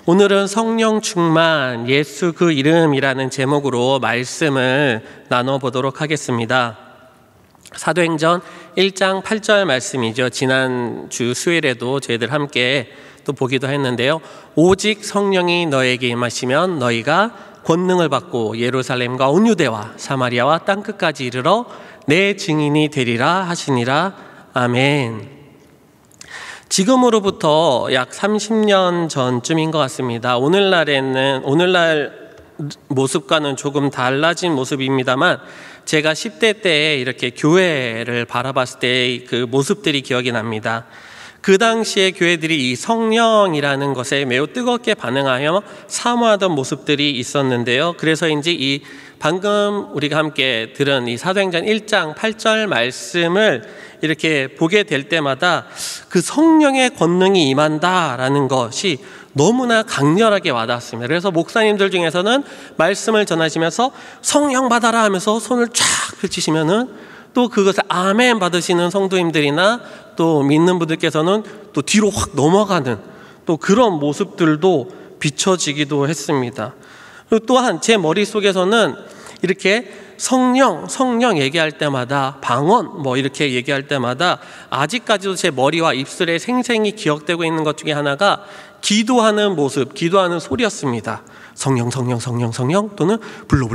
오늘은 성령 충만 예수 그 이름이라는 제목으로 말씀을 나눠보도록 하겠습니다. 사도행전 1장 8절 말씀이죠. 지난주 수요일에도 저희들 함께 또 보기도 했는데요. 오직 성령이 너에게 임하시면 너희가 권능을 받고 예루살렘과 온 유대와 사마리아와 땅끝까지 이르러 내 증인이 되리라 하시니라. 아멘. 지금으로부터 약 30년 전쯤인 것 같습니다. 오늘날 모습과는 조금 달라진 모습입니다만 제가 10대 때 이렇게 교회를 바라봤을 때 그 모습들이 기억이 납니다. 그 당시에 교회들이 이 성령이라는 것에 매우 뜨겁게 반응하여 사모하던 모습들이 있었는데요. 그래서인지 이 방금 우리가 함께 들은 이 사도행전 1장 8절 말씀을 이렇게 보게 될 때마다 그 성령의 권능이 임한다라는 것이 너무나 강렬하게 와닿았습니다. 그래서 목사님들 중에서는 말씀을 전하시면서 성령 받아라 하면서 손을 쫙 펼치시면은 또 그것을 아멘 받으시는 성도님들이나 또 믿는 분들께서는 또 뒤로 확 넘어가는 또 그런 모습들도 비춰지기도 했습니다. 그리고 또한 제 머릿속에서는 이렇게 성령 얘기할 때마다 방언 이렇게 얘기할 때마다 아직까지도 제 머리와 입술에 생생히 기억되고 있는 것 중에 하나가 기도하는 모습, 기도하는 소리였습니다. 성령 또는 불러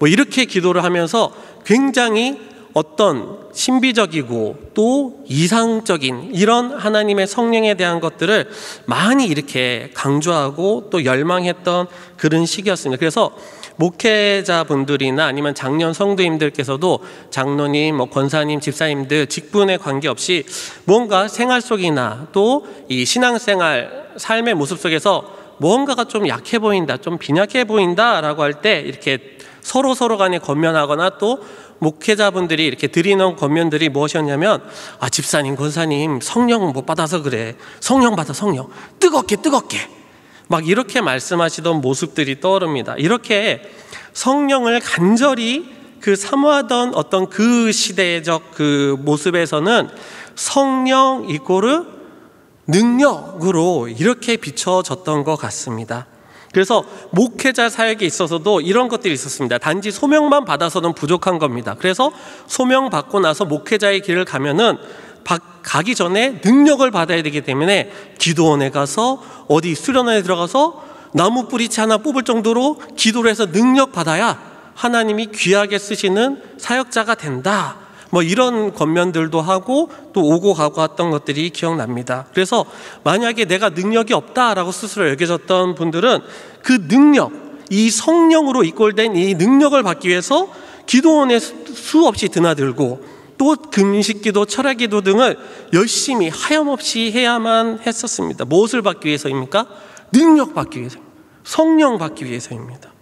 이렇게 기도를 하면서 굉장히 어떤 신비적이고 또 이상적인 이런 하나님의 성령에 대한 것들을 많이 이렇게 강조하고 또 열망했던 그런 시기였습니다. 그래서 목회자분들이나 아니면 장년 성도님들께서도 장로님, 권사님, 집사님들 직분에 관계없이 뭔가 생활 속이나 또 이 신앙생활, 삶의 모습 속에서 무언가가 좀 약해 보인다, 좀 빈약해 보인다라고 할 때 이렇게 서로 간에 권면하거나 또 목회자분들이 이렇게 드리는 권면들이 무엇이었냐면 집사님, 권사님 성령 못 받아서 그래. 성령 받아, 성령. 뜨겁게 막 이렇게 말씀하시던 모습들이 떠오릅니다. 이렇게 성령을 간절히 사모하던 어떤 그 시대적 그 모습에서는 성령 이꼬르 능력으로 이렇게 비춰졌던 것 같습니다. 그래서 목회자 사역에 있어서도 이런 것들이 있었습니다. 단지 소명만 받아서는 부족한 겁니다. 그래서 소명 받고 나서 목회자의 길을 가면은 가기 전에 능력을 받아야 되기 때문에 기도원에 가서 어디 수련원에 들어가서 나무 뿌리채 하나 뽑을 정도로 기도를 해서 능력 받아야 하나님이 귀하게 쓰시는 사역자가 된다. 이런 권면들도 하고 또 오고 가고 했던 것들이 기억납니다. 그래서 만약에 내가 능력이 없다라고 스스로 여겨졌던 분들은 그 능력, 이 성령으로 이끌된 이 능력을 받기 위해서 기도원에 수없이 드나들고 또 금식기도, 철야기도 등을 열심히 하염없이 해야만 했었습니다. 무엇을 받기 위해서입니까? 능력 받기 위해서입니다. 성령 받기 위해서입니다.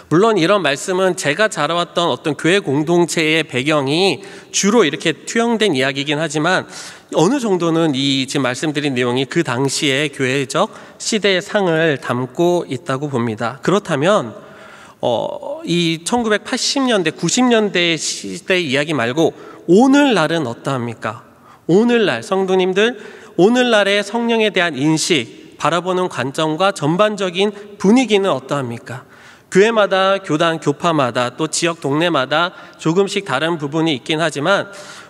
물론 이런 말씀은 제가 자라왔던 어떤 교회 공동체의 배경이 주로 이렇게 투영된 이야기이긴 하지만 어느 정도는 이 지금 말씀드린 내용이 그 당시의 교회적 시대의 상을 담고 있다고 봅니다. 그렇다면 이 1980년대, 90년대 시대 이야기 말고 오늘날은 어떠합니까? 오늘날 성도님들, 오늘날의 성령에 대한 인식, 바라보는 관점과 전반적인 분위기는 어떠합니까? 교회마다, 교단, 교파마다 또 지역 동네마다 조금씩 다른 부분이 있긴 하지만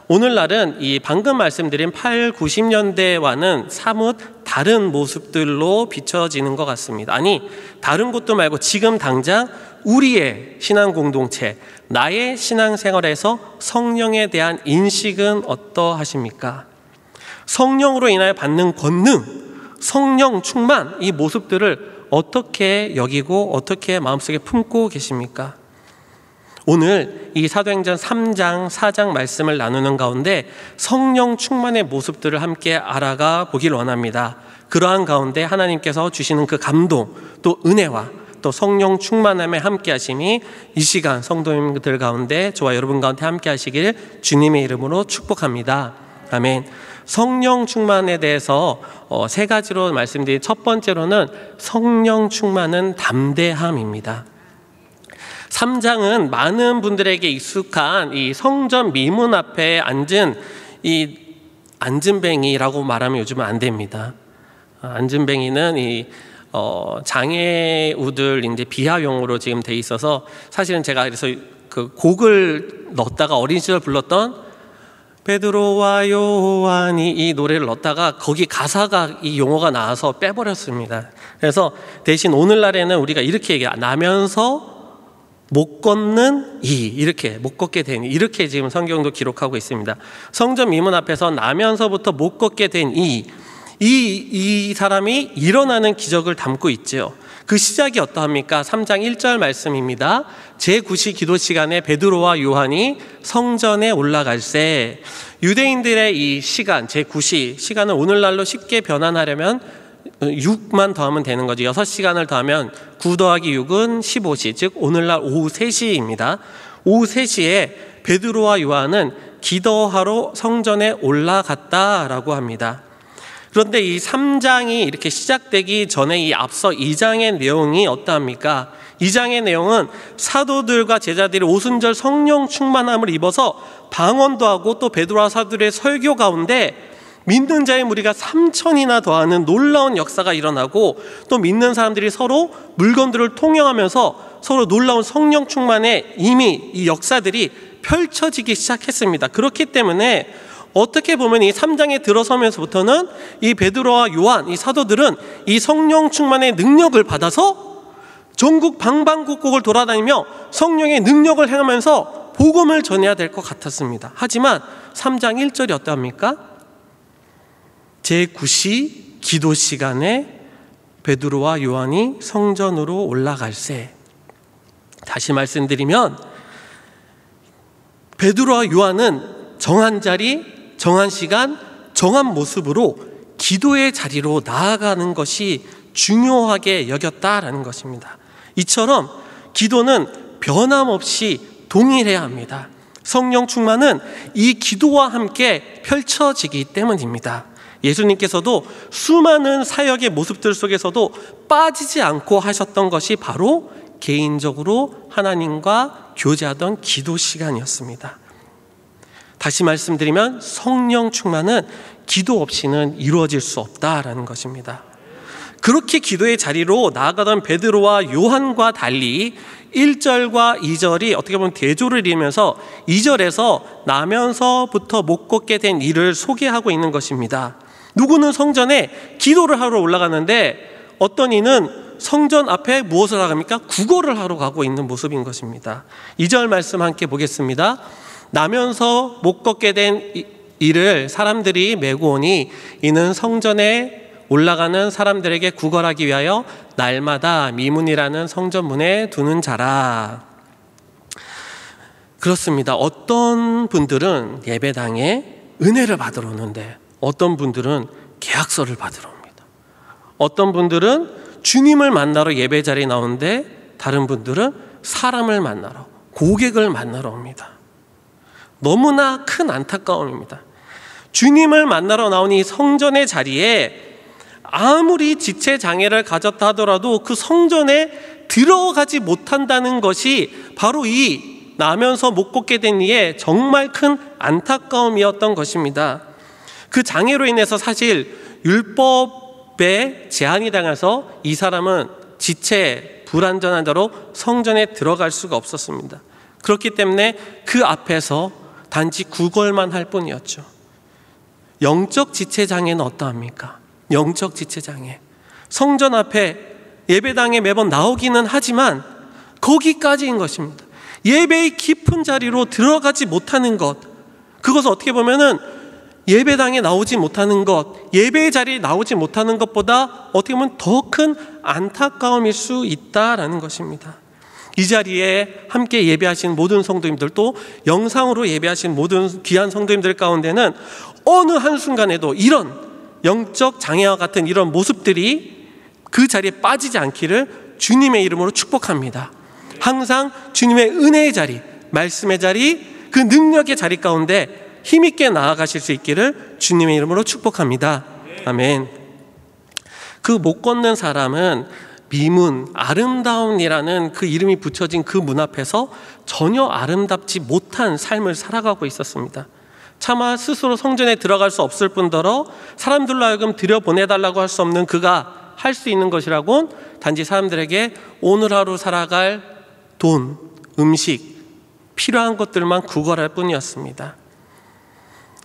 오늘날은 이 방금 말씀드린 8, 90년대와는 사뭇 다른 모습들로 비춰지는 것 같습니다. 아니, 다른 것도 말고 지금 당장 우리의 신앙 공동체, 나의 신앙생활에서 성령에 대한 인식은 어떠하십니까? 성령으로 인하여 받는 권능, 성령 충만, 이 모습들을 어떻게 여기고 어떻게 마음속에 품고 계십니까? 오늘 이 사도행전 3장, 4장 말씀을 나누는 가운데 성령 충만의 모습들을 함께 알아가 보길 원합니다. 그러한 가운데 하나님께서 주시는 그 감동, 또 은혜와 또 성령 충만함에 함께 하심이 이 시간 성도님들 가운데 저와 여러분 가운데 함께 하시길 주님의 이름으로 축복합니다. 아멘. 성령 충만에 대해서 세 가지로 말씀드린 첫 번째로는 성령 충만은 담대함입니다. 3장은 많은 분들에게 익숙한 이 성전 미문 앞에 앉은 이 앉은뱅이라고 말하면 요즘은 안 됩니다. 안진뱅이는 이 장애우들 이제 비하용으로 지금 돼 있어서 사실은 제가 그래서 그 곡을 넣었다가 어린 시절 불렀던 베드로와 요한이 이 노래를 넣었다가 거기 가사가 이 용어가 나와서 빼버렸습니다. 그래서 대신 오늘날에는 우리가 이렇게 얘기해요. 나면서 못 걷는 이렇게 못 걷게 된 이렇게 지금 성경도 기록하고 있습니다. 성전 미문 앞에서 나면서부터 못 걷게 된 이 사람이 일어나는 기적을 담고 있죠. 그 시작이 어떠합니까? 3장 1절 말씀입니다. 제9시 기도 시간에 베드로와 요한이 성전에 올라갈새. 유대인들의 이 시간, 제9시 시간을 오늘날로 쉽게 변환하려면 6만 더하면 되는 거죠. 6시간을 더하면 9 더하기 6은 15시, 즉 오늘날 오후 3시입니다. 오후 3시에 베드로와 요한은 기도하러 성전에 올라갔다라고 합니다. 그런데 이 3장이 이렇게 시작되기 전에 이 앞서 2장의 내용이 어떠합니까? 2장의 내용은 사도들과 제자들이 오순절 성령 충만함을 입어서 방언도 하고 또 베드로와 사도들의 설교 가운데 믿는 자의 무리가 3,000이나 더하는 놀라운 역사가 일어나고 또 믿는 사람들이 서로 물건들을 통용하면서 서로 놀라운 성령 충만에 이미 이 역사들이 펼쳐지기 시작했습니다. 그렇기 때문에 어떻게 보면 이 3장에 들어서면서부터는 이 베드로와 요한, 이 사도들은 이 성령 충만의 능력을 받아서 전국 방방곡곡을 돌아다니며 성령의 능력을 행하면서 복음을 전해야 될 것 같았습니다. 하지만 3장 1절이 어떠합니까? 제9시 기도 시간에 베드로와 요한이 성전으로 올라갈새. 다시 말씀드리면 베드로와 요한은 정한 자리, 정한 시간, 정한 모습으로 기도의 자리로 나아가는 것이 중요하게 여겼다라는 것입니다. 이처럼 기도는 변함없이 동일해야 합니다. 성령 충만은 이 기도와 함께 펼쳐지기 때문입니다. 예수님께서도 수많은 사역의 모습들 속에서도 빠지지 않고 하셨던 것이 바로 개인적으로 하나님과 교제하던 기도 시간이었습니다. 다시 말씀드리면 성령 충만은 기도 없이는 이루어질 수 없다라는 것입니다. 그렇게 기도의 자리로 나아가던 베드로와 요한과 달리 1절과 2절이 어떻게 보면 대조를 이루면서 2절에서 나면서부터 못 걷게 된 일을 소개하고 있는 것입니다. 누구는 성전에 기도를 하러 올라가는데 어떤 이는 성전 앞에 무엇을 하랍니까? 구걸을 하러 가고 있는 모습인 것입니다. 2절 말씀 함께 보겠습니다. 나면서 못 걷게 된 일을 사람들이 메고 오니 이는 성전에 올라가는 사람들에게 구걸하기 위하여 날마다 미문이라는 성전문에 두는 자라. 그렇습니다. 어떤 분들은 예배당에 은혜를 받으러 오는데 어떤 분들은 계약서를 받으러 옵니다. 어떤 분들은 주님을 만나러 예배 자리에 나오는데 다른 분들은 사람을 만나러, 고객을 만나러 옵니다. 너무나 큰 안타까움입니다. 주님을 만나러 나온 이 성전의 자리에 아무리 지체장애를 가졌다 하더라도 그 성전에 들어가지 못한다는 것이 바로 이 나면서 못 걷게 된 이의 정말 큰 안타까움이었던 것입니다. 그 장애로 인해서 사실 율법에 제한이 당해서 이 사람은 지체, 불완전한 자로 성전에 들어갈 수가 없었습니다. 그렇기 때문에 그 앞에서 단지 구걸만 할 뿐이었죠. 영적 지체장애는 어떠합니까? 영적 지체장애. 성전 앞에 예배당에 매번 나오기는 하지만 거기까지인 것입니다. 예배의 깊은 자리로 들어가지 못하는 것, 그것은 어떻게 보면은 예배당에 나오지 못하는 것, 예배의 자리에 나오지 못하는 것보다 어떻게 보면 더 큰 안타까움일 수 있다라는 것입니다. 이 자리에 함께 예배하신 모든 성도님들, 또 영상으로 예배하신 모든 귀한 성도님들 가운데는 어느 한순간에도 이런 영적 장애와 같은 이런 모습들이 그 자리에 빠지지 않기를 주님의 이름으로 축복합니다. 항상 주님의 은혜의 자리, 말씀의 자리, 그 능력의 자리 가운데 힘있게 나아가실 수 있기를 주님의 이름으로 축복합니다. 아멘. 그 못 걷는 사람은 미문, 아름다움이라는 그 이름이 붙여진 그 문 앞에서 전혀 아름답지 못한 삶을 살아가고 있었습니다. 차마 스스로 성전에 들어갈 수 없을 뿐더러 사람들로 하여금 들여보내달라고 할 수 없는 그가 할 수 있는 것이라곤 단지 사람들에게 오늘 하루 살아갈 돈, 음식, 필요한 것들만 구걸할 뿐이었습니다.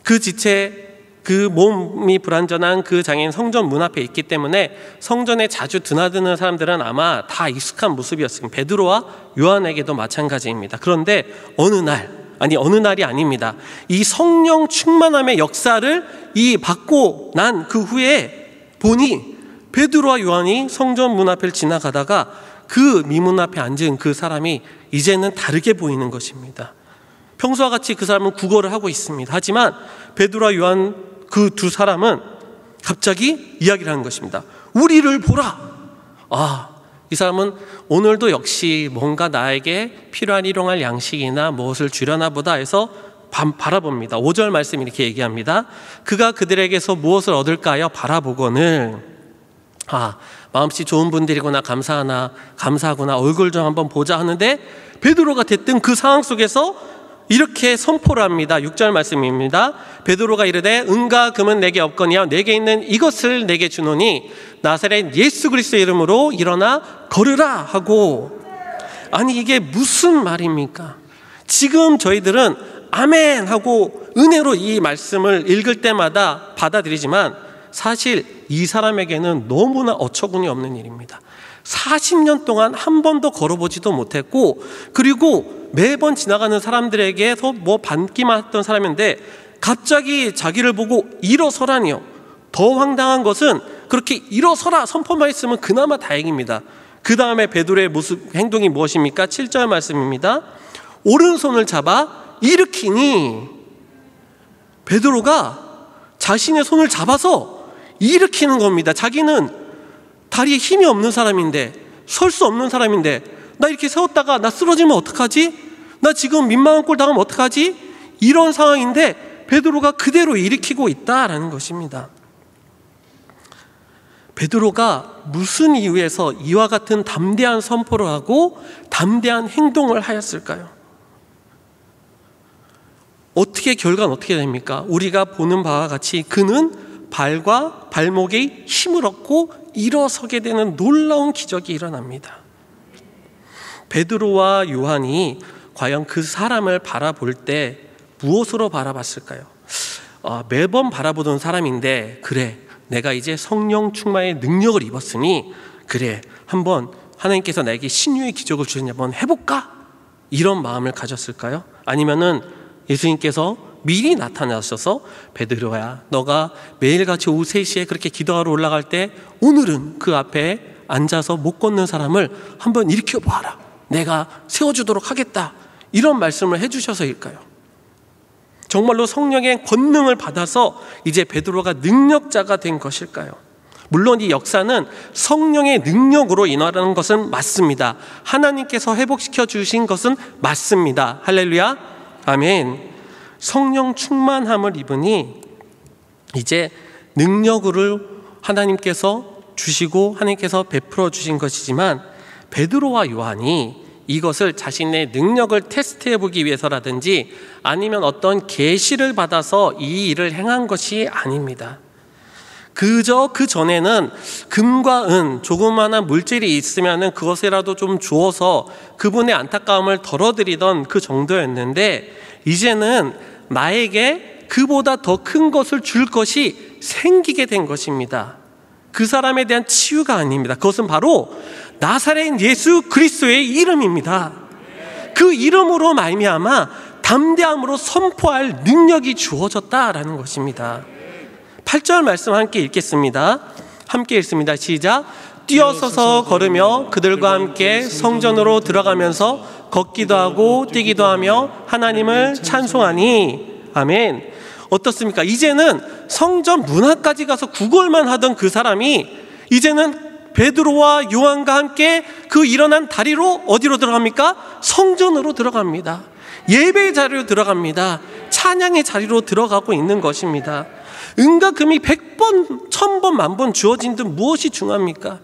그 지체, 그 몸이 불완전한 그 장애인 성전 문 앞에 있기 때문에 성전에 자주 드나드는 사람들은 아마 다 익숙한 모습이었습니다. 베드로와 요한에게도 마찬가지입니다. 그런데 어느 날이 아닙니다. 이 성령 충만함의 역사를 받고 난 그 후에 보니 베드로와 요한이 성전 문 앞을 지나가다가 그 미문 앞에 앉은 그 사람이 이제는 다르게 보이는 것입니다. 평소와 같이 그 사람은 구걸을 하고 있습니다. 하지만 베드로와 요한 그 두 사람은 갑자기 이야기를 하는 것입니다. 우리를 보라. 이 사람은 오늘도 역시 뭔가 나에게 필요한 일용할 양식이나 무엇을 주려나 보다 해서 바라봅니다. 5절 말씀 이렇게 얘기합니다. 그가 그들에게서 무엇을 얻을까 요 바라보거늘 마음씨 좋은 분들이구나, 감사하구나, 얼굴 좀 한번 보자 하는데 베드로가 됐던 그 상황 속에서 이렇게 선포를 합니다. 6절 말씀입니다. 베드로가 이르되 은과 금은 내게 없거니와 내게 있는 이것을 내게 주노니 나사렛 예수 그리스도의 이름으로 일어나 걸으라 하고. 아니 이게 무슨 말입니까? 지금 저희들은 아멘 하고 은혜로 이 말씀을 읽을 때마다 받아들이지만 사실 이 사람에게는 너무나 어처구니 없는 일입니다. 40년 동안 한 번도 걸어보지도 못했고, 그리고 매번 지나가는 사람들에게서 받기만 했던 사람인데 갑자기 자기를 보고 일어서라니요. 더 황당한 것은 그렇게 일어서라 선포만 했으면 그나마 다행입니다. 그 다음에 베드로의 행동이 무엇입니까? 7절 말씀입니다. 오른손을 잡아 일으키니, 베드로가 자신의 손을 잡아서 일으키는 겁니다. 자기는 다리에 힘이 없는 사람인데, 설 수 없는 사람인데, 나 이렇게 세웠다가 나 쓰러지면 어떡하지? 나 지금 민망한 꼴 당하면 어떡하지? 이런 상황인데 베드로가 그대로 일으키고 있다라는 것입니다. 베드로가 무슨 이유에서 이와 같은 담대한 선포를 하고 담대한 행동을 하였을까요? 결과는 어떻게 됩니까? 우리가 보는 바와 같이 그는 발과 발목에 힘을 얻고 일어서게 되는 놀라운 기적이 일어납니다. 베드로와 요한이 과연 그 사람을 바라볼 때 무엇으로 바라봤을까요? 매번 바라보던 사람인데, 그래 내가 이제 성령 충만의 능력을 입었으니 그래 한번 하나님께서 나에게 신유의 기적을 주셨냐 한번 해볼까? 이런 마음을 가졌을까요? 아니면은 예수님께서 미리 나타나셔서 베드로야, 너가 매일같이 오후 3시에 그렇게 기도하러 올라갈 때 오늘은 그 앞에 앉아서 못 걷는 사람을 한번 일으켜 보아라, 내가 세워주도록 하겠다, 이런 말씀을 해주셔서일까요? 정말로 성령의 권능을 받아서 이제 베드로가 능력자가 된 것일까요? 물론 이 역사는 성령의 능력으로 인하는 것은 맞습니다. 하나님께서 회복시켜 주신 것은 맞습니다. 할렐루야, 아멘. 성령 충만함을 입으니 이제 능력을 하나님께서 주시고 하나님께서 베풀어 주신 것이지만, 베드로와 요한이 이것을 자신의 능력을 테스트해 보기 위해서라든지 아니면 어떤 계시를 받아서 이 일을 행한 것이 아닙니다. 그저 그 전에는 금과 은, 조그마한 물질이 있으면 그것이라도 좀 주어서 그분의 안타까움을 덜어드리던 그 정도였는데, 이제는 나에게 그보다 더 큰 것을 줄 것이 생기게 된 것입니다. 그 사람에 대한 치유가 아닙니다. 그것은 바로 나사렛 예수 그리스도의 이름입니다. 그 이름으로 말미암아 담대함으로 선포할 능력이 주어졌다라는 것입니다. 8절 말씀 함께 읽겠습니다. 함께 읽습니다. 시작. 뛰어서서 걸으며 그들과 함께 성전으로 들어가면서 걷기도 하고 뛰기도 하며 하나님을 찬송하니. 아멘. 어떻습니까? 이제는 성전 문 앞까지 가서 구걸만 하던 그 사람이 이제는 베드로와 요한과 함께 그 일어난 다리로 어디로 들어갑니까? 성전으로 들어갑니다. 예배의 자리로 들어갑니다. 찬양의 자리로 들어가고 있는 것입니다. 은과 금이 100번, 1000번, 10,000번 주어진 듯 무엇이 중요합니까?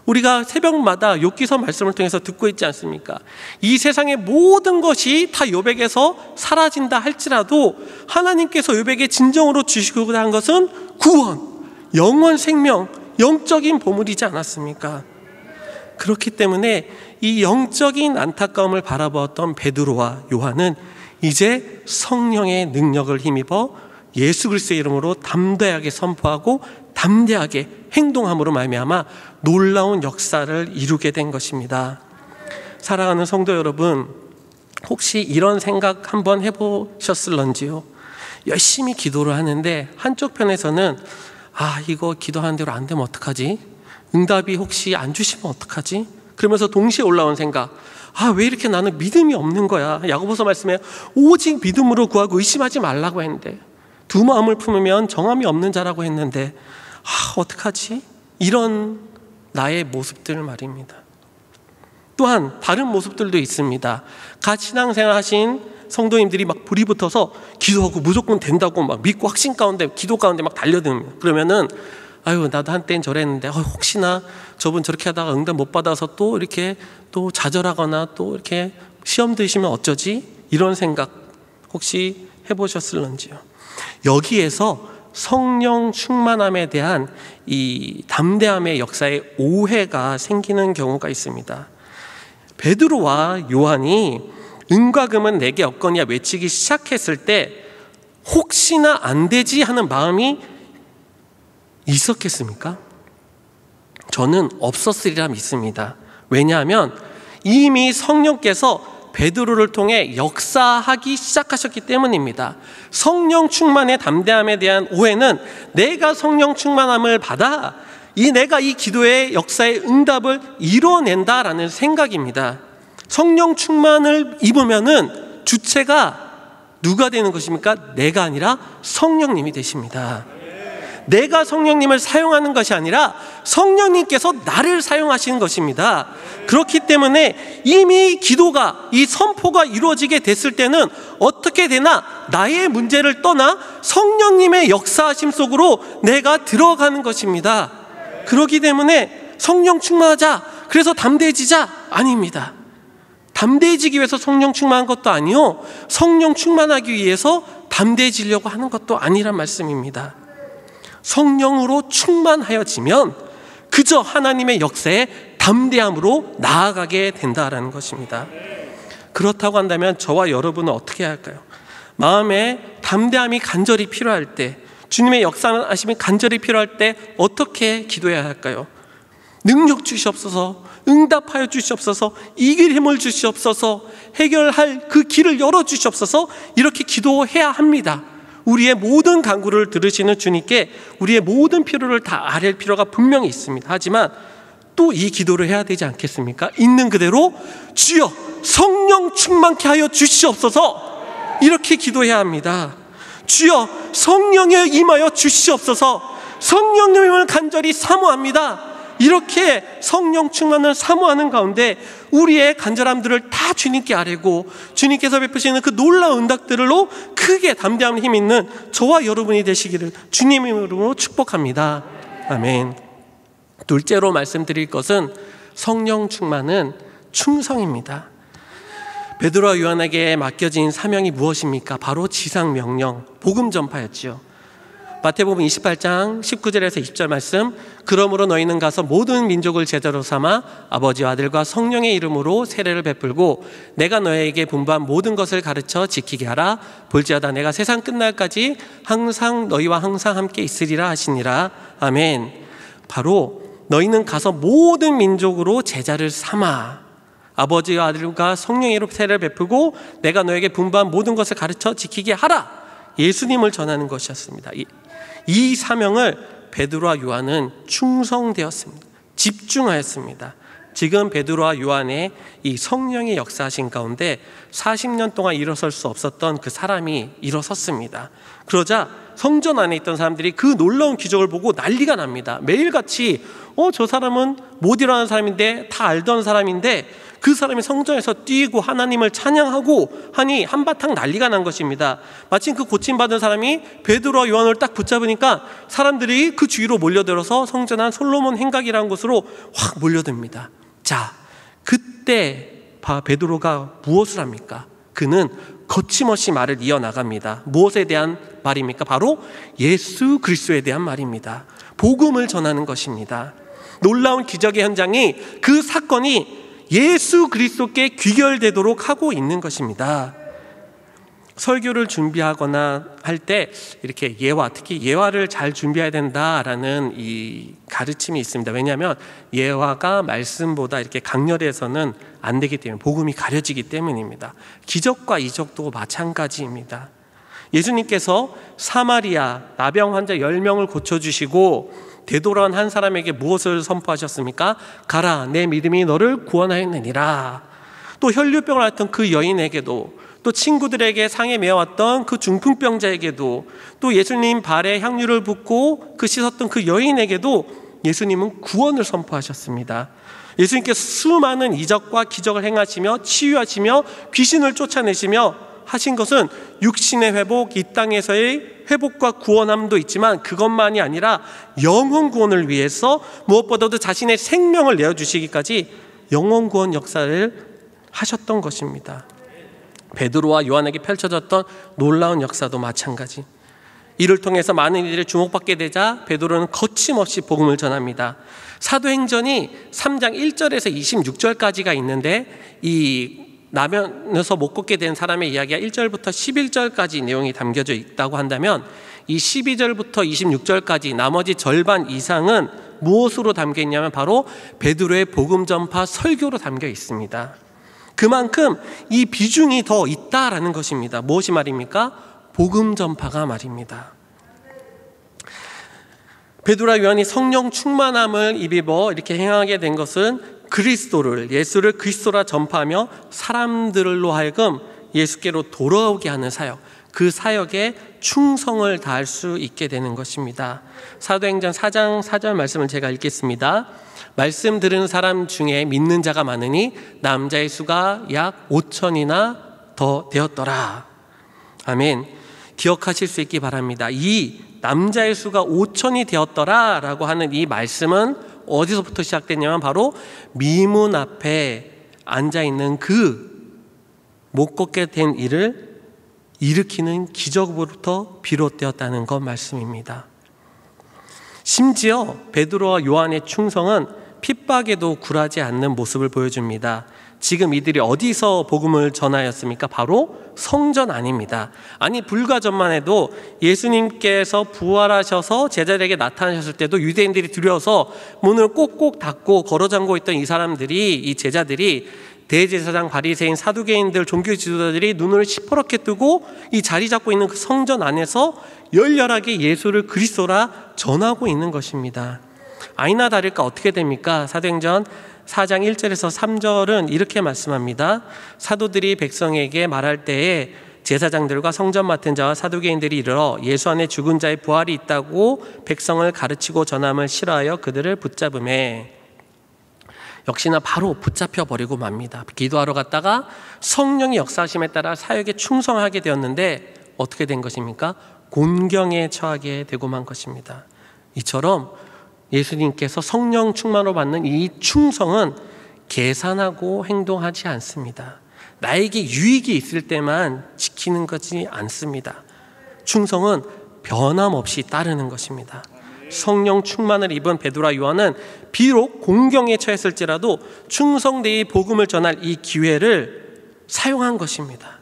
우리가 새벽마다 욥기서 말씀을 통해서 듣고 있지 않습니까? 이 세상의 모든 것이 다 욥에게서 사라진다 할지라도 하나님께서 욥에게 진정으로 주시고자 한 것은 구원, 영원 생명, 영적인 보물이지 않았습니까? 그렇기 때문에 이 영적인 안타까움을 바라보았던 베드로와 요한은 이제 성령의 능력을 힘입어 예수 그리스도의 이름으로 담대하게 선포하고 담대하게 행동함으로 말미암아 놀라운 역사를 이루게 된 것입니다. 사랑하는 성도 여러분, 혹시 이런 생각 한번 해보셨을런지요? 열심히 기도를 하는데 한쪽 편에서는 이거 기도하는 대로 안 되면 어떡하지? 응답이 혹시 안 주시면 어떡하지? 그러면서 동시에 올라온 생각, 왜 이렇게 나는 믿음이 없는 거야? 야고보서 말씀에 오직 믿음으로 구하고 의심하지 말라고 했는데, 두 마음을 품으면 정함이 없는 자라고 했는데 어떡하지? 이런 나의 모습들 말입니다. 또한 다른 모습들도 있습니다. 같이 신앙생활 하신 성도님들이 막 불이 붙어서 기도하고 무조건 된다고 막 믿고 확신 가운데, 기도 가운데 막 달려듭니다. 그러면은 나도 한때는 저랬는데 혹시나 저분 저렇게 하다가 응답 못 받아서 또 이렇게 또 좌절하거나 또 이렇게 시험 드시면 어쩌지? 이런 생각 혹시 해보셨을런지요? 여기에서 성령 충만함에 대한 이 담대함의 역사에 오해가 생기는 경우가 있습니다. 베드로와 요한이 은과 금은 내게 없거니와 외치기 시작했을 때 혹시나 안 되지 하는 마음이 있었겠습니까? 저는 없었으리라 믿습니다. 왜냐하면 이미 성령께서 베드로를 통해 역사하기 시작하셨기 때문입니다. 성령 충만의 담대함에 대한 오해는 내가 성령 충만함을 받아 내가 이 기도의 역사의 응답을 이뤄낸다라는 생각입니다. 성령 충만을 입으면은 주체가 누가 되는 것입니까? 내가 아니라 성령님이 되십니다. 내가 성령님을 사용하는 것이 아니라 성령님께서 나를 사용하시는 것입니다. 그렇기 때문에 이미 기도가, 이 선포가 이루어지게 됐을 때는 어떻게 되나 나의 문제를 떠나 성령님의 역사하심 속으로 내가 들어가는 것입니다. 그렇기 때문에 성령 충만하자, 그래서 담대해지자, 아닙니다. 담대해지기 위해서 성령 충만한 것도 아니요, 성령 충만하기 위해서 담대해지려고 하는 것도 아니란 말씀입니다. 성령으로 충만하여지면 그저 하나님의 역사에 담대함으로 나아가게 된다라는 것입니다. 그렇다고 한다면 저와 여러분은 어떻게 해야 할까요? 마음에 담대함이 간절히 필요할 때, 주님의 역사하심이 간절히 필요할 때 어떻게 기도해야 할까요? 능력 주시옵소서, 응답하여 주시옵소서, 이길 힘을 주시옵소서, 해결할 그 길을 열어주시옵소서, 이렇게 기도해야 합니다. 우리의 모든 간구를 들으시는 주님께 우리의 모든 필요를 다 아뢰 필요가 분명히 있습니다. 하지만 또 이 기도를 해야 되지 않겠습니까? 있는 그대로 주여 성령 충만케 하여 주시옵소서, 이렇게 기도해야 합니다. 주여 성령에 임하여 주시옵소서, 성령님을 간절히 사모합니다. 이렇게 성령 충만을 사모하는 가운데 우리의 간절함들을 다 주님께 아뢰고 주님께서 베푸시는 그 놀라운 응답들로 크게 담대함 힘 있는 저와 여러분이 되시기를 주님의 이름으로 축복합니다. 아멘. 둘째로 말씀드릴 것은 성령 충만은 충성입니다. 베드로와 요한에게 맡겨진 사명이 무엇입니까? 바로 지상 명령, 복음 전파였지요. 마태복음 28장 19절에서 20절 말씀, 그러므로 너희는 가서 모든 민족을 제자로 삼아 아버지와 아들과 성령의 이름으로 세례를 베풀고 내가 너희에게 분부한 모든 것을 가르쳐 지키게 하라. 볼지어다 내가 세상 끝날까지 항상 너희와 항상 함께 있으리라 하시니라. 아멘. 바로 너희는 가서 모든 민족으로 제자를 삼아 아버지와 아들과 성령의 이름으로 세례를 베풀고 내가 너에게 분부한 모든 것을 가르쳐 지키게 하라. 예수님을 전하는 것이었습니다. 이 사명을 베드로와 요한은 충성되었습니다. 집중하였습니다. 지금 베드로와 요한의 이 성령의 역사하신 가운데 40년 동안 일어설 수 없었던 그 사람이 일어섰습니다. 그러자 성전 안에 있던 사람들이 그 놀라운 기적을 보고 난리가 납니다. 매일같이 저 사람은 못 일어나는 사람인데, 다 알던 사람인데 그 사람이 성전에서 뛰고 하나님을 찬양하고 하니 한바탕 난리가 난 것입니다. 마침 그 고침받은 사람이 베드로와 요한을 딱 붙잡으니까 사람들이 그 주위로 몰려들어서 성전 안 솔로몬 행각이라는 곳으로 확 몰려듭니다. 자, 그때 베드로가 무엇을 합니까? 그는 거침없이 말을 이어나갑니다. 무엇에 대한 말입니까? 바로 예수 그리스도에 대한 말입니다. 복음을 전하는 것입니다. 놀라운 기적의 현장이, 그 사건이 예수 그리스도께 귀결되도록 하고 있는 것입니다. 설교를 준비하거나 할 때 이렇게 예화, 특히 예화를 잘 준비해야 된다라는 이 가르침이 있습니다. 왜냐하면 예화가 말씀보다 이렇게 강렬해서는 안 되기 때문에, 복음이 가려지기 때문입니다. 기적과 이적도 마찬가지입니다. 예수님께서 사마리아 나병 환자 10명을 고쳐주시고 되돌아온 한 사람에게 무엇을 선포하셨습니까? 가라, 내 믿음이 너를 구원하였느니라. 또 혈류병을 앓던 그 여인에게도, 또 친구들에게 상에 메어왔던 그 중풍병자에게도, 또 예수님 발에 향유를 붓고 그 씻었던 그 여인에게도 예수님은 구원을 선포하셨습니다. 예수님께서 수많은 이적과 기적을 행하시며 치유하시며 귀신을 쫓아내시며 하신 것은 육신의 회복, 이 땅에서의 회복과 구원함도 있지만 그것만이 아니라 영혼 구원을 위해서 무엇보다도 자신의 생명을 내어주시기까지 영혼 구원 역사를 하셨던 것입니다. 베드로와 요한에게 펼쳐졌던 놀라운 역사도 마찬가지. 이를 통해서 많은 이들이 주목받게 되자 베드로는 거침없이 복음을 전합니다. 사도행전이 3장 1절에서 26절까지가 있는데, 이 나면에서 못 걷게 된 사람의 이야기가 1절부터 11절까지 내용이 담겨져 있다고 한다면, 이 12절부터 26절까지 나머지 절반 이상은 무엇으로 담겨 있냐면 바로 베드로의 복음 전파 설교로 담겨 있습니다. 그만큼 이 비중이 더 있다라는 것입니다. 무엇이 말입니까? 복음 전파가 말입니다. 베드로와 요한이 성령 충만함을 입어 이렇게 행하게 된 것은 그리스도를, 예수를 그리스도라 전파하며 사람들로 하여금 예수께로 돌아오게 하는 사역, 그 사역에 충성을 다할 수 있게 되는 것입니다. 사도행전 4장 4절 말씀을 제가 읽겠습니다. 말씀 들은 사람 중에 믿는 자가 많으니 남자의 수가 약 5천이나 더 되었더라. 아멘. 기억하실 수 있기 바랍니다. 이 남자의 수가 5천이 되었더라 라고 하는 이 말씀은 어디서부터 시작됐냐면 바로 미문 앞에 앉아있는 그 못 걷게 된 이를 일으키는 기적으로부터 비롯되었다는 것 말씀입니다. 심지어 베드로와 요한의 충성은 핍박에도 굴하지 않는 모습을 보여줍니다. 지금 이들이 어디서 복음을 전하였습니까? 바로 성전 안입니다. 아니, 불과 전만 해도 예수님께서 부활하셔서 제자들에게 나타나셨을 때도 유대인들이 두려워서 문을 꼭꼭 닫고 걸어 잠고 있던 이 사람들이, 이 제자들이, 대제사장, 바리새인, 사두개인들, 종교 지도자들이 눈을 시퍼렇게 뜨고 이 자리 잡고 있는 그 성전 안에서 열렬하게 예수를 그리스도라 전하고 있는 것입니다. 아니나 다를까 어떻게 됩니까? 사도행전 4장 1절에서 3절은 이렇게 말씀합니다. 사도들이 백성에게 말할 때에 제사장들과 성전 맡은 자와 사두개인들이 이르러 예수 안에 죽은 자의 부활이 있다고 백성을 가르치고 전함을 싫어하여 그들을 붙잡음에, 역시나 바로 붙잡혀 버리고 맙니다. 기도하러 갔다가 성령의 역사하심에 따라 사역에 충성하게 되었는데 어떻게 된 것입니까? 곤경에 처하게 되고 만 것입니다. 이처럼 예수님께서 성령 충만으로 받는 이 충성은 계산하고 행동하지 않습니다. 나에게 유익이 있을 때만 지키는 것이 않습니다. 충성은 변함없이 따르는 것입니다. 성령 충만을 입은 베드로와 요한은 비록 곤경에 처했을지라도 충성되이 복음을 전할 이 기회를 사용한 것입니다.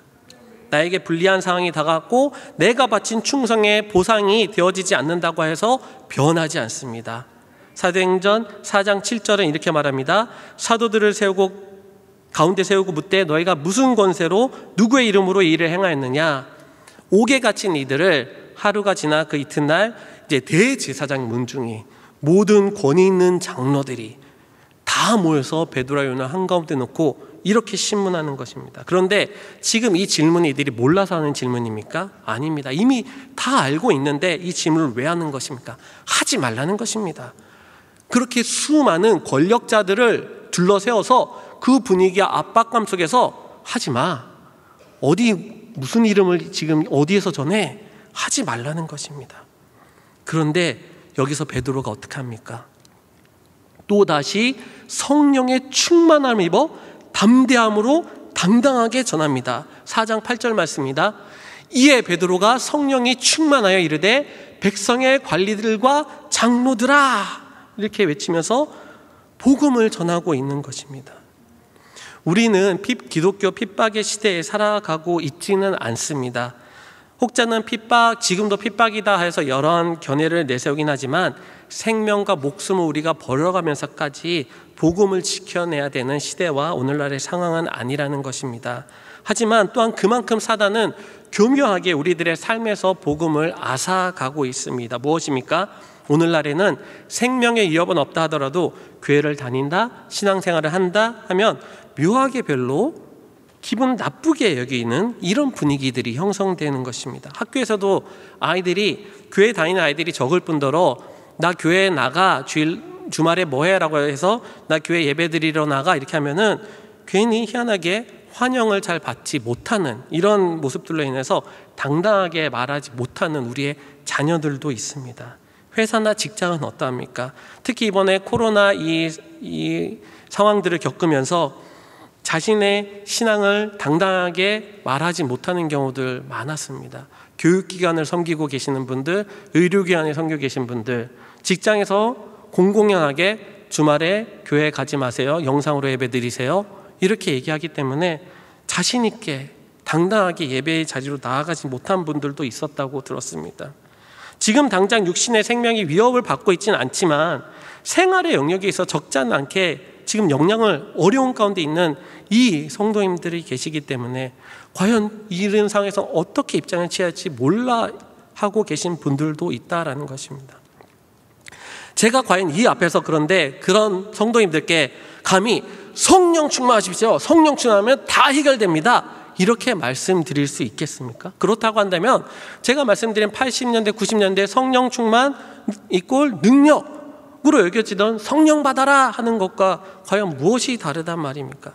나에게 불리한 상황이 다가왔고 내가 바친 충성의 보상이 되어지지 않는다고 해서 변하지 않습니다. 사도행전 4장 7절은 이렇게 말합니다. 사도들을 가운데 세우고 묻되 너희가 무슨 권세로 누구의 이름으로 이 일을 행하였느냐. 옥에 갇힌 이들을 하루가 지나 그 이튿날 이제 대제사장 문중이, 모든 권위 있는 장로들이 다 모여서 베드로와 요한을 한가운데 놓고 이렇게 신문하는 것입니다. 그런데 지금 이 질문이 이들이 몰라서 하는 질문입니까? 아닙니다. 이미 다 알고 있는데 이 질문을 왜 하는 것입니까? 하지 말라는 것입니다. 그렇게 수많은 권력자들을 둘러세워서 그 분위기와 압박감 속에서 하지 마. 무슨 이름을 지금 어디에서 전해? 하지 말라는 것입니다. 그런데 여기서 베드로가 어떻게 합니까? 또다시 성령의 충만함을 입어 담대함으로 당당하게 전합니다. 4장 8절 말씀입니다. 이에 베드로가 성령이 충만하여 이르되 백성의 관리들과 장로들아 이렇게 외치면서 복음을 전하고 있는 것입니다. 우리는 기독교 핍박의 시대에 살아가고 있지는 않습니다. 혹자는 지금도 핍박이다 해서 여러 견해를 내세우긴 하지만 생명과 목숨을 우리가 벌어가면서까지 복음을 지켜내야 되는 시대와 오늘날의 상황은 아니라는 것입니다. 하지만 또한 그만큼 사단은 교묘하게 우리들의 삶에서 복음을 앗아가고 있습니다. 무엇입니까? 오늘날에는 생명의 위협은 없다 하더라도 교회를 다닌다, 신앙생활을 한다 하면 묘하게 별로 기분 나쁘게 여기는 이런 분위기들이 형성되는 것입니다. 학교에서도 교회 다니는 아이들이 적을 뿐더러 나 교회에 나가, 주말에 뭐해? 라고 해서 나 교회 예배 드리러 나가 이렇게 하면은 괜히 희한하게 환영을 잘 받지 못하는 이런 모습들로 인해서 당당하게 말하지 못하는 우리의 자녀들도 있습니다. 회사나 직장은 어떠합니까? 특히 이번에 코로나 이 상황들을 겪으면서 자신의 신앙을 당당하게 말하지 못하는 경우들 많았습니다. 교육기관을 섬기고 계시는 분들, 의료기관에 섬기고 계신 분들, 직장에서 공공연하게 주말에 교회 가지 마세요, 영상으로 예배 드리세요 이렇게 얘기하기 때문에 자신 있게 당당하게 예배의 자리로 나아가지 못한 분들도 있었다고 들었습니다. 지금 당장 육신의 생명이 위협을 받고 있지는 않지만 생활의 영역에 있어 적지 않게 지금 어려운 가운데 있는 이 성도님들이 계시기 때문에 과연 이런 상황에서 어떻게 입장을 취할지 몰라 하고 계신 분들도 있다라는 것입니다. 제가 과연 이 앞에서 그런데 그런 성도님들께 감히 성령 충만하십시오, 성령 충만하면 다 해결됩니다 이렇게 말씀드릴 수 있겠습니까? 그렇다고 한다면 제가 말씀드린 80년대 90년대 성령 충만 이꼴 능력으로 여겨지던 성령 받아라 하는 것과 과연 무엇이 다르단 말입니까?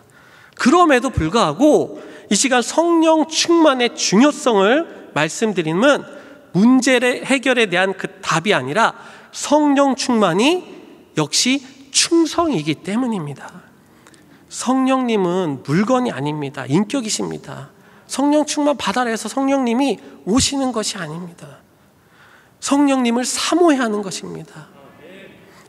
그럼에도 불구하고 이 시간 성령 충만의 중요성을 말씀드리면 문제의 해결에 대한 그 답이 아니라 성령 충만이 역시 충성이기 때문입니다. 성령님은 물건이 아닙니다. 인격이십니다. 성령 충만 받아라 해서 성령님이 오시는 것이 아닙니다. 성령님을 사모해야 하는 것입니다.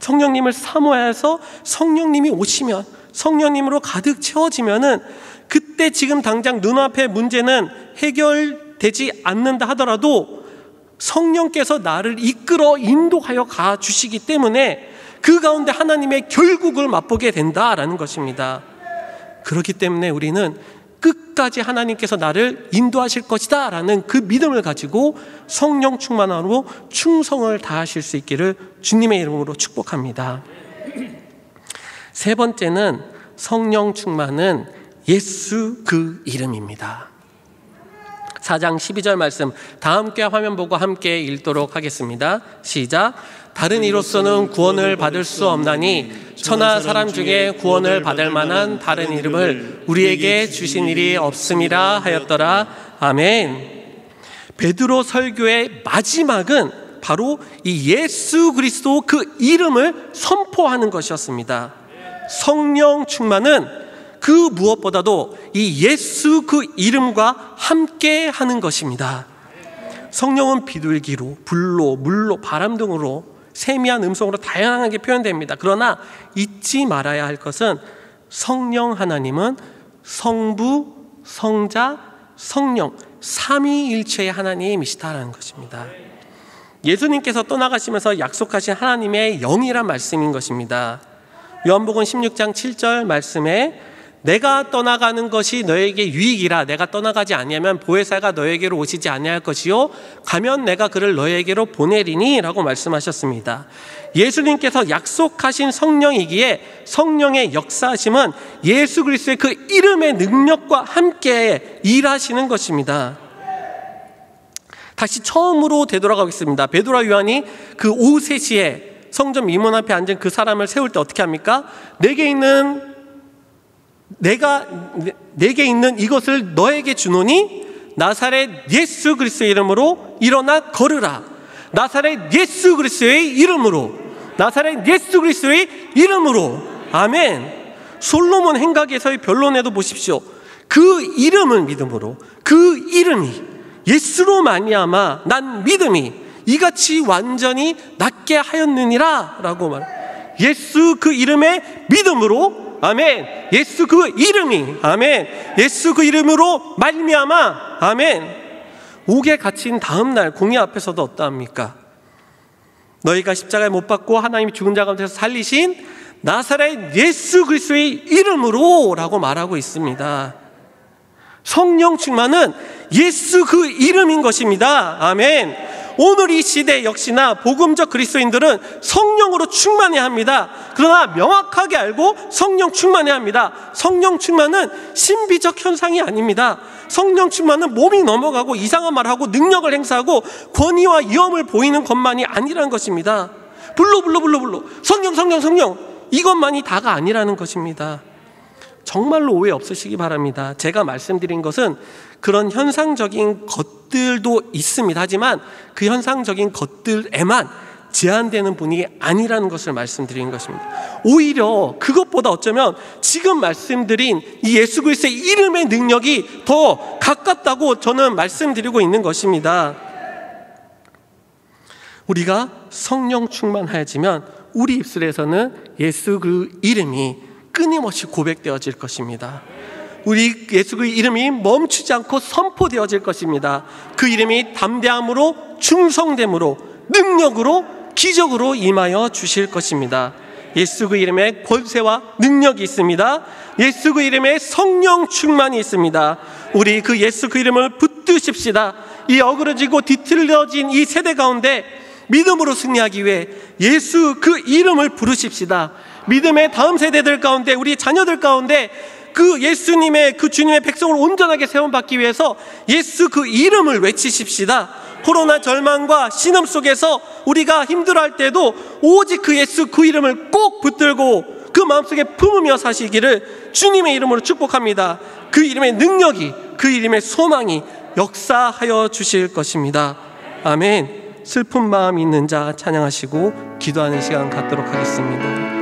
성령님을 사모해서 성령님이 오시면, 성령님으로 가득 채워지면은 그때 지금 당장 눈앞의 문제는 해결되지 않는다 하더라도 성령께서 나를 이끌어 인도하여 가주시기 때문에 그 가운데 하나님의 결국을 맛보게 된다라는 것입니다. 그렇기 때문에 우리는 끝까지 하나님께서 나를 인도하실 것이다 라는 그 믿음을 가지고 성령 충만함으로 충성을 다하실 수 있기를 주님의 이름으로 축복합니다. 세 번째는 성령 충만은 예수 그 이름입니다. 4장 12절 말씀 다 함께 화면 보고 함께 읽도록 하겠습니다. 시작. 다른 이로서는 구원을 받을 수 없나니 천하 사람 중에 구원을 받을 만한 다른 이름을 우리에게 주신 일이 없음이라 하였더라. 아멘. 베드로 설교의 마지막은 바로 이 예수 그리스도 그 이름을 선포하는 것이었습니다. 성령 충만은 그 무엇보다도 이 예수 그 이름과 함께 하는 것입니다. 성령은 비둘기로, 불로, 물로, 바람 등으로 세미한 음성으로 다양하게 표현됩니다. 그러나 잊지 말아야 할 것은 성령 하나님은 성부, 성자, 성령 삼위일체의 하나님이시다라는 것입니다. 예수님께서 떠나가시면서 약속하신 하나님의 영이란 말씀인 것입니다. 요한복음 16장 7절 말씀에 내가 떠나가는 것이 너에게 유익이라 내가 떠나가지 아니하면 보혜사가 너에게로 오시지 아니할 것이요 가면 내가 그를 너에게로 보내리니 라고 말씀하셨습니다. 예수님께서 약속하신 성령이기에 성령의 역사하심은 예수 그리스도의 그 이름의 능력과 함께 일하시는 것입니다. 다시 처음으로 되돌아가겠습니다. 베드로와 요한이 그 오후 3시에 성전 미문 앞에 앉은 그 사람을 세울 때 어떻게 합니까? 내게 있는 내게 있는 이것을 너에게 주노니 나사렛 예수 그리스도의 이름으로 일어나 걸으라. 나사렛 예수 그리스도의 이름으로, 나사렛 예수 그리스도의 이름으로. 아멘. 솔로몬 행각에서의 변론에도 보십시오. 그 이름을 믿음으로, 그 이름이 예수로 말미암아 난 믿음이 이같이 완전히 낫게 하였느니라 라고 예수 그 이름의 믿음으로, 아멘. 예수 그 이름이, 아멘. 예수 그 이름으로 말미암아, 아멘. 옥에 갇힌 다음 날 공의 앞에서도 어떠합니까? 너희가 십자가에 못 박고 하나님이 죽은 자 가운데서 살리신 나사렛 예수 그리스도의 이름으로 라고 말하고 있습니다. 성령 충만은 예수 그 이름인 것입니다. 아멘. 오늘 이 시대 역시나 복음적 그리스도인들은 성령으로 충만해야 합니다. 그러나 명확하게 알고 성령 충만해야 합니다. 성령 충만은 신비적 현상이 아닙니다. 성령 충만은 몸이 넘어가고 이상한 말하고 능력을 행사하고 권위와 위엄을 보이는 것만이 아니라는 것입니다. 불로 성령 이것만이 다가 아니라는 것입니다. 정말로 오해 없으시기 바랍니다. 제가 말씀드린 것은 그런 현상적인 것들도 있습니다. 하지만 그 현상적인 것들에만 제한되는 분이 아니라는 것을 말씀드린 것입니다. 오히려 그것보다 어쩌면 지금 말씀드린 이 예수 그리스도의 이름의 능력이 더 가깝다고 저는 말씀드리고 있는 것입니다. 우리가 성령 충만하여지면 우리 입술에서는 예수 그 이름이 끊임없이 고백되어질 것입니다. 우리 예수 그 이름이 멈추지 않고 선포되어질 것입니다. 그 이름이 담대함으로, 충성됨으로, 능력으로, 기적으로 임하여 주실 것입니다. 예수 그 이름에 권세와 능력이 있습니다. 예수 그 이름에 성령 충만이 있습니다. 우리 그 예수 그 이름을 붙드십시다. 이 어그러지고 뒤틀려진 이 세대 가운데 믿음으로 승리하기 위해 예수 그 이름을 부르십시다. 믿음의 다음 세대들 가운데, 우리 자녀들 가운데 그 예수님의, 그 주님의 백성을 온전하게 세움받기 위해서 예수 그 이름을 외치십시다. 코로나 절망과 신음 속에서 우리가 힘들어할 때도 오직 그 예수 그 이름을 꼭 붙들고 그 마음속에 품으며 사시기를 주님의 이름으로 축복합니다. 그 이름의 능력이, 그 이름의 소망이 역사하여 주실 것입니다. 아멘. 슬픈 마음 있는 자 찬양하시고 기도하는 시간 갖도록 하겠습니다.